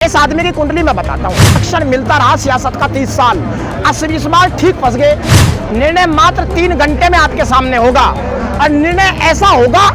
इस आदमी की कुंडली में बताता हूँ। अक्षर मिलता रहा सियासत का 30 साल, इस बार ठीक फंस गए। निर्णय मात्र 3 घंटे में आपके सामने होगा और निर्णय ऐसा होगा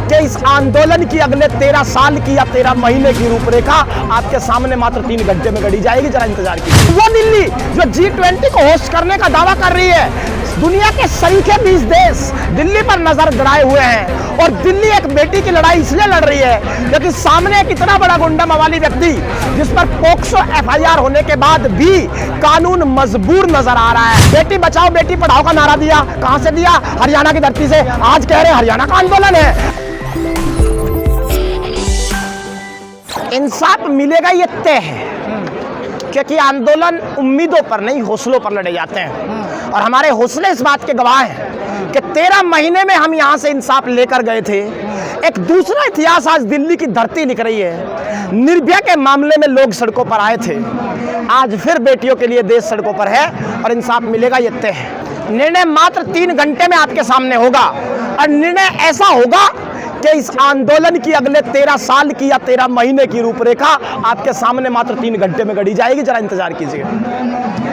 कि इस आंदोलन की अगले 13 साल की या 13 महीने की रूपरेखा आपके सामने मात्र 3 घंटे में गढ़ी जाएगी। जरा इंतजार कीजिए। वो दिल्ली जो G20 को होस्ट करने का दावा कर रही है, दुनिया के सरीखे 20 देश दिल्ली पर नजर गड़ाए हुए हैं और दिल्ली एक बेटी की लड़ाई इसलिए लड़ रही है क्योंकि सामने एक इतना बड़ा गुंडा मवाली व्यक्ति जिस पर पोक्सो FIR होने के बाद भी कानून मजबूर नजर आ रहा है। बेटी बचाओ बेटी पढ़ाओ का नारा दिया, कहां से दिया? हरियाणा की धरती से। आज कह रहे हैं हरियाणा का आंदोलन है। इंसाफ मिलेगा ये तय है क्योंकि आंदोलन उम्मीदों पर नहीं हौसलों पर लड़े जाते हैं और हमारे हौसले इस बात के गवाह हैं कि 13 महीने में हम यहां से इंसाफ लेकर गए थे। एक दूसरा इतिहास आज दिल्ली की धरती लिख रही है। निर्भया के मामले में लोग सड़कों पर आए थे, आज फिर बेटियों के लिए देश सड़कों पर है और इंसाफ मिलेगा ये तय है। निर्णय मात्र 3 घंटे में आपके सामने होगा और निर्णय ऐसा होगा कि इस आंदोलन की अगले 13 साल की या 13 महीने की रूपरेखा आपके सामने मात्र 3 घंटे में गढ़ी जाएगी। जरा इंतजार कीजिए।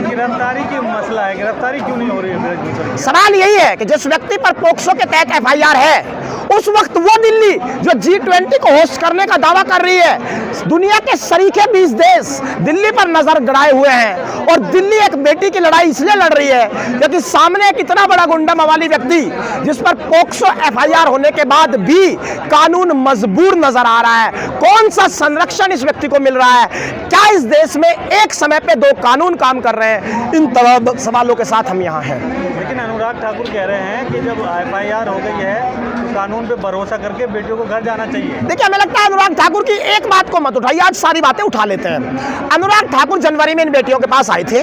गिरफ्तारी की मसला है, गिरफ्तारी क्यों नहीं हो रही है? सवाल यही है कि जिस व्यक्ति पर पोक्सो के तहत FIR है, उस वक्त वो दिल्ली जो G20 को होस्ट करने का दावा कर रही है, दुनिया के सरीखे 20 देश दिल्ली पर नजर गड़ाए हुए हैं और दिल्ली एक बेटी की लड़ाई इसलिए लड़ रही है क्योंकि सामने एक इतना बड़ा गुंडा मवाली व्यक्ति जिस पर पोक्सो FIR होने के बाद भी कानून मजबूर नजर आ रहा है। कौन सा संरक्षण इस व्यक्ति को मिल रहा है? क्या इस देश में एक समय पे 2 कानून काम कर रहे हैं? इन तमाम सवालों के साथ हम यहाँ हैं। लेकिन अनुराग ठाकुर कह रहे हैं कि जब FIR हो गई है तो कानून पे भरोसा करके बेटियों को घर जाना चाहिए। देखिए, हमें लगता है अनुराग ठाकुर की एक बात को मत उठाइए, आज सारी बातें उठा लेते हैं। अनुराग ठाकुर जनवरी में इन बेटियों के पास आए थे,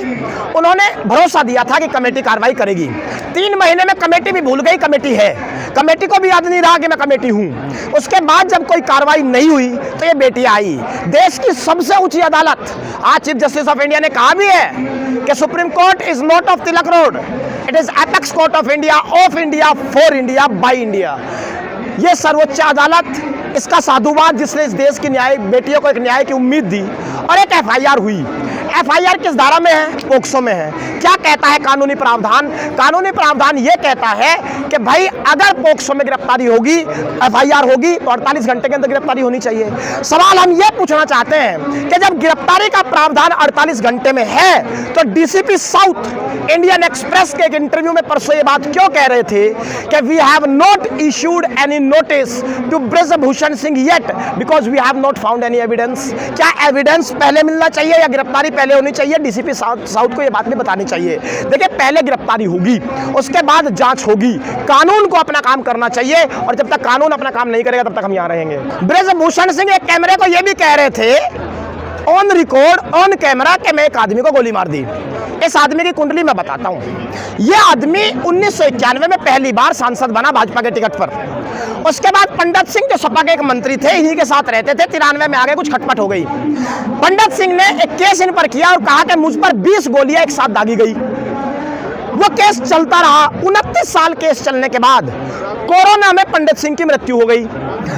उन्होंने भरोसा दिया था कि कमेटी कार्रवाई करेगी। 3 महीने में कमेटी भी भूल गई कमेटी है, कमेटी को भी याद नहीं रहा कि मैं कमेटी हूं। उसके बाद जब कोई कार्रवाई नहीं हुई तो ये बेटियां आई। देश की सबसे ऊंची अदालत, आज चीफ जस्टिस ऑफ इंडिया ने कहा भी है कि supreme court is not of Tilak road, it is apex court of India, for India, by India. ये सर्वोच्च अदालत, इसका साधुवाद जिसने इस देश की बेटियों को एक न्याय की उम्मीद दी। और एक FIR हुई। FIR किस धारा में है? पोक्सो में है। क्या कहता है कानूनी प्रावधान? कानूनी प्रावधान ये कहता है कि भाई अगर पोक्सो में गिरफ्तारी होगी, FIR होगी तो 48 घंटे के अंदर गिरफ्तारी होनी चाहिए। सवाल हम ये पूछना चाहते हैं कि जब गिरफ्तारी का प्रावधान 48 घंटे में है तो DCP साउथ इंडियन एक्सप्रेस के एक इंटरव्यू में परसों ये बात क्यों कह रहे थे कि we have not issued any notice to Brijbhushan Singh yet because we have not found any evidence? क्या एविडेंस पहले मिलना चाहिए या गिरफ्तारी पहले होनी चाहिए? DCP साउथ को ये बात भी बतानी चाहिए। देखिए, पहले गिरफ्तारी होगी, उसके बाद जांच होगी। कानून को अपना काम करना चाहिए और जब तक कानून अपना काम नहीं करेगा तब तक हम यहाँ रहेंगे। ब्रजभूषण सिंह एक कैमरे को ये भी कह रहे थे ऑन रिकॉर्ड, ऑन कैमरा, कि मैं एक आदमी को गोली मार दी। इस आदमी की कुंडली में बताता हूँ। यह आदमी 1991 में पहली बार सांसद बना भाजपा के टिकट पर। उसके बाद पंडित सिंह जो सपा के एक मंत्री थे, इन्हीं के साथ रहते थे, 93 में आगे कुछ खटपट हो गई। पंडित सिंह ने एक केस इन पर किया और कहा कि मुझ पर 20 गोलियां एक साथ दागी गई। वो केस चलता रहा। 29 साल केस चलने के बाद कोरोना में पंडित सिंह की मृत्यु हो गई।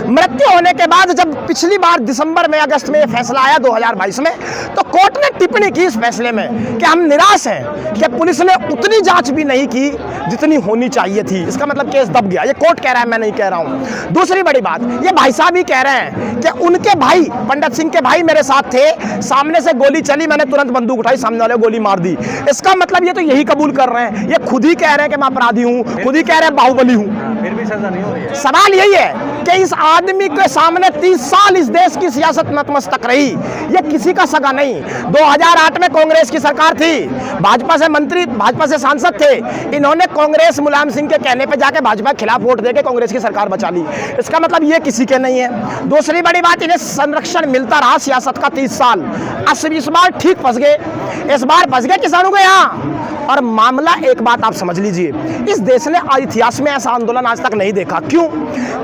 मृत्यु होने के बाद जब पिछली बार दिसंबर में, अगस्त में फैसला आया 2022 में, तो कोर्ट ने टिप्पणी की इस फैसले में कि हम निराश हैं कि पुलिस ने उतनी जांच भी नहीं की जितनी होनी चाहिए थी। इसका मतलब केस दब गया। ये कोर्ट कह रहा है, मैं नहीं कह रहा हूं। दूसरी बड़ी बात, ये भाई साहब ही कह रहे हैं कि उनके भाई, पंडित सिंह के भाई मेरे साथ थे, सामने से गोली चली, मैंने तुरंत बंदूक उठाई, सामने वाले गोली मार दी। इसका मतलब ये तो यही कबूल कर रहे हैं, ये खुद ही कह रहे हैं कि मैं अपराधी हूं, खुद ही कह रहे हैं बाहुबली हूं। फिर भी सजा नहीं हो रही है। सवाल यही है कि इस आदमी के सामने 30 साल इस देश की सियासत नतमस्तक रही। ये किसी का सगा नहीं। 2008 में कांग्रेस की सरकार थी, भाजपा से मंत्री, भाजपा से सांसद थे। इन्होंने कांग्रेस मुलायम सिंह के कहने पे जाके भाजपा के खिलाफ वोट देके कांग्रेस की सरकार बचा ली। इसका मतलब ये किसी के नहीं है। दूसरी बड़ी बात, इन्हें संरक्षण मिलता रहा सियासत का 30 साल, इस बार ठीक फंस गए। इस बार फंस गए किसानों के यहाँ। और मामला, एक बात आप समझ लीजिए, इस देश ने इतिहास में ऐसा आंदोलन आज तक नहीं देखा। क्यों?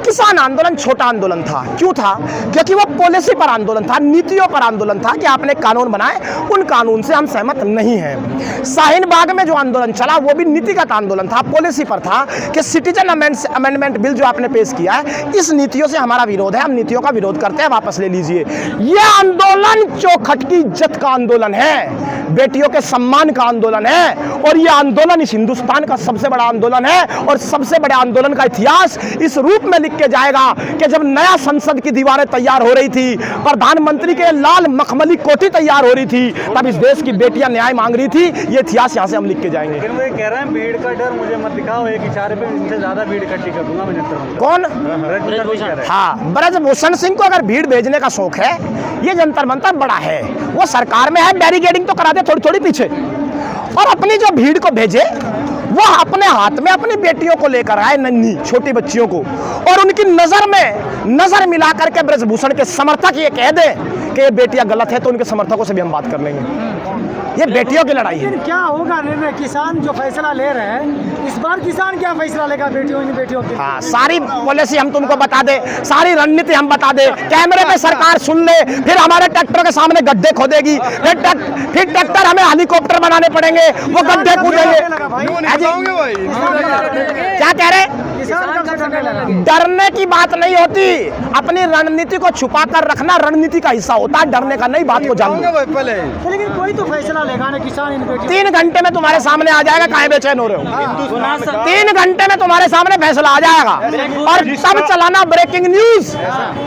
किसान आंदोलन छोटा आंदोलन था। क्यों था? क्योंकि वो पॉलिसी पर आंदोलन था, नीतियों पर आंदोलन था कि आपने कानून बनाए, उन कानून से हम सहमत नहीं हैं। शाहीन बाग में जो आंदोलन चला वो भी नीतिगत आंदोलन था, पॉलिसी पर था कि सिटीजन अमेंडमेंट बिल जो आपने पेश किया है, इस नीतियों से हमारा विरोध है, हम नीतियों का विरोध करते हैं, वापस ले लीजिए। ये आंदोलन चौखट की इज्जत का आंदोलन है, बेटियों के सम्मान का आंदोलन है, और ये आंदोलन इस हिंदुस्तान का सबसे बड़ा आंदोलन है। और सबसे बड़े आंदोलन का इतिहास इस रूप में लिख के जाएगा कि जब नया संसद की दीवारें तैयार हो रही थी, प्रधानमंत्री के लाल मखमली कोठी तैयार हो रही थी, तब इस देश की बेटियां न्याय मांग रही थी। ये इतिहास यहाँ से हम लिख के जाएंगे। लेकिन वो ये कह रहे हैं भीड़ का डर मुझे मत दिखाओ, एक इशारे पे इनसे ज्यादा भीड़ इकट्ठी कर दूंगा मिनिस्टर। कौन? कह रहे हैं। हाँ, ब्रजभूषण सिंह को अगर भीड़ भेजने का शौक है, ये जंतर मंतर बड़ा है, वो सरकार में है, बैरिकेडिंग तो करा दे थोड़ी थोड़ी पीछे, और अपनी जो भीड़ को भेजे वो अपने हाथ में अपनी बेटियों को लेकर आए, नन्ही छोटी बच्चियों को, और उनकी नजर में नजर मिला करके ब्रजभूषण के समर्थक ये कह दे कि ये बेटियां गलत है, तो उनके समर्थकों से भी हम बात कर लेंगे। ये बेटियों की लड़ाई है। लेकिन क्या होगा निर्णय? किसान जो फैसला ले रहे हैं, इस बार किसान क्या फैसला लेगा बेटियों की? हाँ, सारी पॉलिसी हम तुमको बता दे, सारी रणनीति हम बता दे, कैमरे पे सरकार सुन ले, फिर हमारे ट्रैक्टर के सामने गड्ढे खोदेगी, फिर ट्रैक्टर हमें हेलीकॉप्टर बनाने पड़ेंगे, वो गड्ढे कूदेंगे। क्या कह रहे? डरने की बात नहीं होती, अपनी रणनीति को छुपा कर रखना रणनीति का हिस्सा होता है, डरने का नहीं। बात को जान लो। लेकिन कोई तो फैसला लेगा ना किसान इन बेटियों। 3 घंटे में तुम्हारे सामने आ जाएगा, काहे बेचैन हो रहे हो? 3 घंटे में तुम्हारे सामने फैसला आ जाएगा, और तब चलाना ब्रेकिंग न्यूज,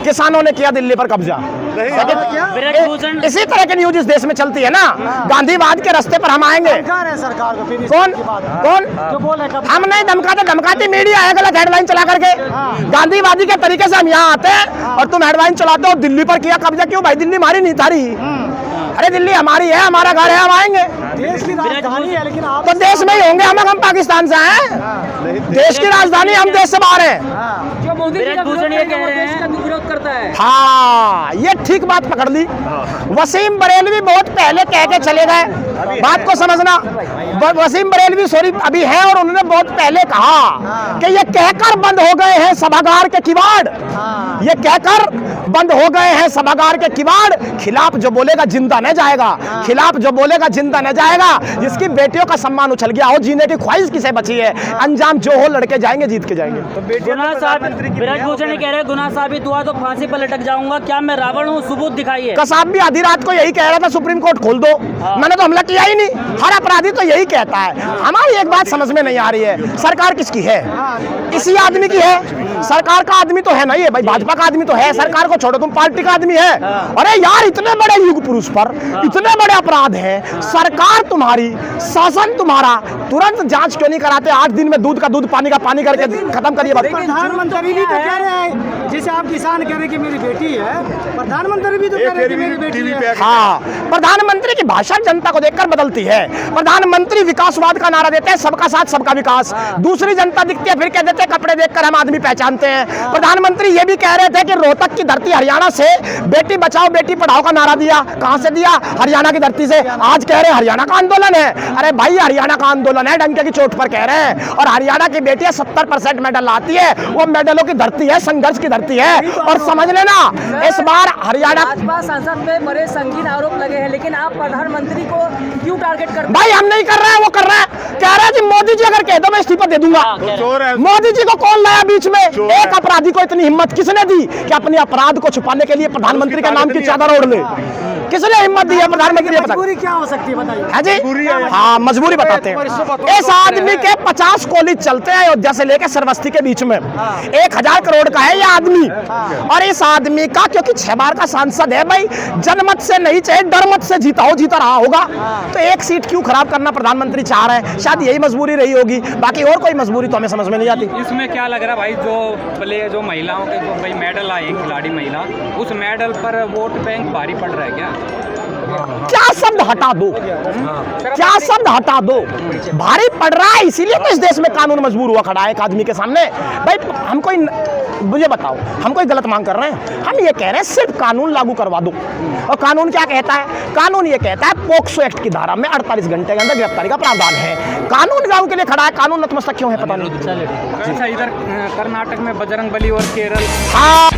किसानों ने किया दिल्ली पर कब्जा। इसी तरह की न्यूज इस देश में चलती है ना, गांधीवाद के रास्ते पर हम आएंगे। सरकार को फिर कौन जो बोले हम नहीं धमकाते, धमकाती मीडिया है, गलत हेडलाइन चला करके। गांधीवादी के तरीके से हम यहाँ आते हैं और तुम हेडलाइन चलाते हो दिल्ली पर किया कब्जा। क्यों भाई? दिल्ली हमारी नहीं थारी। अरे दिल्ली हमारी है, हमारा घर है, हम आएंगे। देश की राजधानी है, लेकिन आप तो देश में ही होंगे, हम पाकिस्तान से हैं। देश की राजधानी, हम देश से बाहर हैं। जो मोदी जी भूषण ये कह रहे हैं विरोध करता है। हाँ, ये ठीक बात पकड़ ली। वसीम बरेलवी बहुत पहले कह के चले गए, बात को समझना। वसीम बरेलवी सॉरी अभी है, और उन्होंने बहुत पहले कहा कि ये कहकर बंद हो गए हैं सभागार के किवाड़, ये कहकर बंद हो गए हैं सभागार के किवाड़। खिलाफ जो बोलेगा जिंदा न जाएगा, खिलाफ जो बोलेगा जिंदा न जाएगा। जिसकी बेटियों का सम्मान उछल गया हो, जीने की ख्वाहिश किसे बची है? अंजाम जो हो, लड़के जाएंगे, जीत के जाएंगे। ब्रजभूषण कह रहे गुनाह साबित हुआ तो फांसी पर लटक जाऊंगा, क्या मैं रावण हूँ? सबूत दिखाइए। कसाब भी आधी रात को यही कह रहा था सुप्रीम कोर्ट खोल दो, मैंने तो हमला किया ही नहीं। हर अपराधी तो यही कहता है। हमारी एक बात समझ में नहीं आ रही है, सरकार किसकी है? इसी आदमी की है। सरकार का आदमी तो है नहीं है भाई, भाजपा का आदमी तो है। सरकार को छोड़ो, तुम पार्टी का आदमी है। अरे यार, इतने बड़े युग पुरुष पर इतने बड़े अपराध हैं, सरकार तुम्हारी, शासन तुम्हारा, तुरंत जांच क्यों नहीं कराते? 8 दिन में दूध का दूध, पानी का पानी करके खत्म करिए बात। प्रधानमंत्री भी तो कह रहे हैं, जैसे आप किसान कह रहे हैं कि मेरी बेटी है, प्रधानमंत्री भी तो कह रहे हैं कि मेरी बेटी है। हाँ, प्रधानमंत्री की भाषा जनता को देखकर बदलती है। प्रधानमंत्री विकासवाद का नारा देते हैं, सबका साथ सबका विकास। दूसरी जनता दिखती है, फिर कह देते हैं कपड़े देखकर हम आदमी पहचानते हैं। प्रधानमंत्री ये भी कह रहे थे कि रोहतक की धरती हरियाणा से बेटी बचाओ बेटी पढ़ाओ का नारा दिया। कहां से दिया? हरियाणा की धरती से। आज कह रहे हैं हरियाणा का आंदोलन है। अरे भाई, हरियाणा का आंदोलन है, डंके की चोट पर कह रहे हैं। और हरियाणा की बेटियां 70% मेडल लाती है, वो मेडलों की धरती है, संघर्ष की धरती है। और समझ लेना, इस बार हरियाणा भाजपा सांसद पे बड़े संगीन आरोप लगे हैं, लेकिन आप प्रधानमंत्री को क्यों टारगेट करते? भाई हम नहीं कर रहे हैं, वो कर रहे हैं। कह रहे हैं जी मोदी जी अगर कह दो मैं इस्तीफा दे दूंगा। मोदी जी को कौन लाया बीच में? एक अपराधी को इतनी हिम्मत किसने दी कि अपने अपराध को छुपाने के लिए प्रधानमंत्री का नाम की चादर ओढ़ ले? किसने हिम्मत दी है? प्रधानमंत्री मजबूरी क्या हो सकती है बताइए? है जी, हाँ मजबूरी बताते हैं। इस आदमी के 50 कॉलेज चलते हैं अयोध्या से लेकर सरवस्ती के बीच में। 1000 करोड़ का है ये आदमी। और इस आदमी का क्योंकि 6 बार का सांसद है भाई, जनमत से नहीं चाहे डरमत से जीता हो, जीता रहा होगा, तो एक सीट क्यों खराब करना प्रधानमंत्री चाह रहे हैं? शायद यही मजबूरी रही होगी, बाकी और कोई मजबूरी तो हमें समझ में नहीं आती। इसमें क्या लग रहा है भाई, जो महिलाओं के जो भाई मेडल आए खिलाड़ी महिला, उस मेडल पर वोट बैंक भारी पड़ रहा है क्या? क्या शब्द हटा दो, क्या शब्द हटा दो। भारी पड़ रहा है, इसीलिए तो इस देश में कानून मजबूर हुआ खड़ा है एक आदमी के सामने। भाई हम कोई, मुझे बताओ, हम कोई गलत मांग कर रहे हैं? हम ये कह रहे हैं सिर्फ कानून लागू करवा दो। और कानून क्या कहता है? कानून ये कहता है पोक्सो एक्ट की धारा में 48 घंटे के अंदर गिरफ्तारी का प्रावधान है। कानून गांव के लिए खड़ा है, कानून नतमस्तक क्यों है पता नहीं। अच्छा, इधर कर्नाटक में बजरंग बली और केरल हाँ